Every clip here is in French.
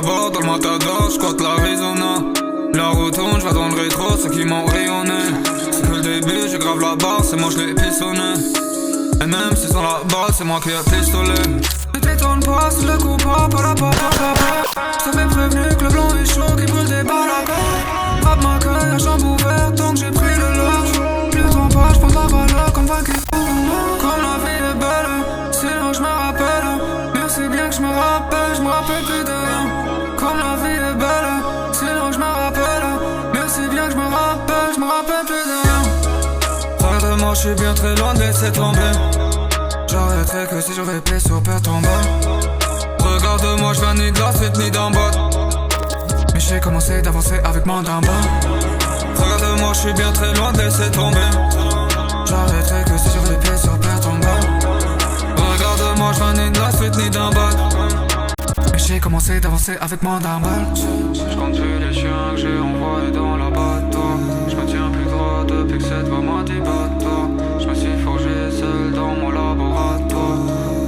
à bord dans le matador, j'cote l'Arizona. La retourne, j'vais dans le rétro, ceux qui m'ont rayonné. C'est que le début, j'ai grave la barre, c'est moi j'l'ai pissonné. Et même si sans la balle, c'est moi qui ai pistolet. Ne t'étonne pas, c'est le coup pas la j't'avais prévenu que le blanc est chaud, qui brûle des balles à corps. Frappe ma queue à jambe ouverte, tant que j'ai pris le large. Plus temps pas, j'prends la valeur comme vaincu. Comme la vie est belle, c'est là que j'me rappelle. Mais c'est bien que j'me rappelle plus de rien. Comme la vie est belle, c'est là que j'me rappelle. Mais c'est bien que j'me rappelle plus de rien. Regarde-moi, j'suis bien très loin de laisser tomber. J'arrêterai que si j'aurais payé sur père ton bas. Regarde-moi, j'viens ni de la suite ni d'en bas. Mais j'ai commencé d'avancer avec moins d'un bas. Regarde-moi, j'suis bien très loin de laisser tomber. J'arrêterai que si j'aurais payé sur père ton bas. Regarde-moi, j'viens ni de la suite ni d'en bas. Mais j'ai commencé d'avancer avec moins d'un bal. J'compte plus les chiens que j'ai envoyés dans la bateau. J'me tiens plus droit depuis que cette voix m'a dit bateau. J'me suis forgé seul dans mon laboratoire.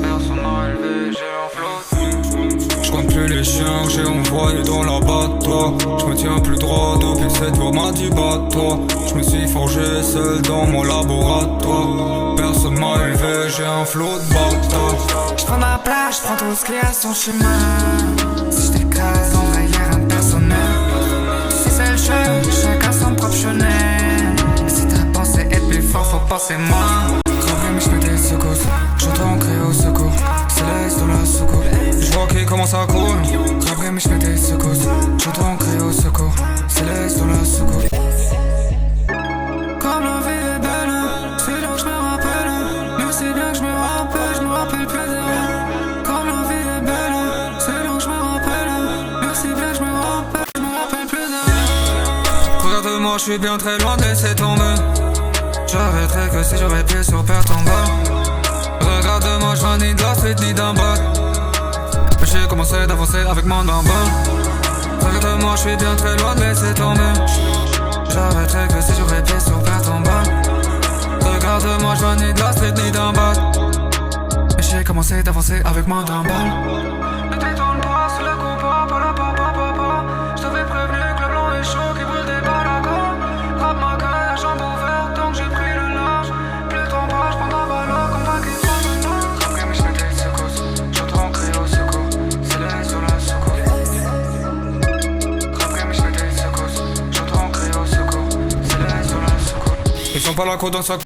Personne m'a élevé, j'ai un flot. J'compte plus les chiens que j'ai envoyés dans la bateau. J'me tiens plus droit depuis que cette voix m'a dit bateau. J'me suis forgé seul dans mon laboratoire. Personne m'a élevé, j'ai un flot de bateau. J'prends ma place, j'prends tout ce qui a son chemin. Si j'décrase, on va y rien de personnel. Si c'est le jeu, chacun son propre chemin. Si t'as pensé être plus fort, faut penser moins. Crevé mais j'fais des secousses, j'entends crier au secours. Céleste dans la soucoupe, J'vois qu'il commence à courir. crevé mais j'fais des secousses, j'entends crier au secours. Céleste dans la soucoupe. Comme la vie est belle, c'est là que j'me rappelle. Mais c'est bien que j'me rappelle plus de rien. Comme la vie est belle, c'est là que j'me rappelle. Mais c'est bien que j'me rappelle plus de rien. Regarde-moi, j'suis bien très loin de laisser tomber. J'arrêterai que si j'aurais pied sur père ton bas. Regarde-moi, j'viens ni de la suite ni d'un bas. Mais j'ai commencé d'avancer avec moins d'un bas. Regarde-moi, j'suis bien très loin de laisser tomber. J'arrêterai que si j'aurais pied sur père ton bas. Regarde-moi, j'viens ni de la street ni d'un bas. Mais j'ai commencé d'avancer avec moins d'un bal. Ne t'étonne pas, c'est le coup pas j't'avais prévenu que le blanc est chaud, qui brûle des balles à corps. Frappe ma gueule à jambe ouverte, tant que j'ai pris le large. Plus temps pas, j'prends la valeur comme vaincu. Après mais j'fais des secousses, j'entends crier au secours. Céleste sur la soucoupe. Après mais j'fais des secousses, j'entends crier au secours. Céleste sur la soucoupe. Ils sont pas là qu'on dans sa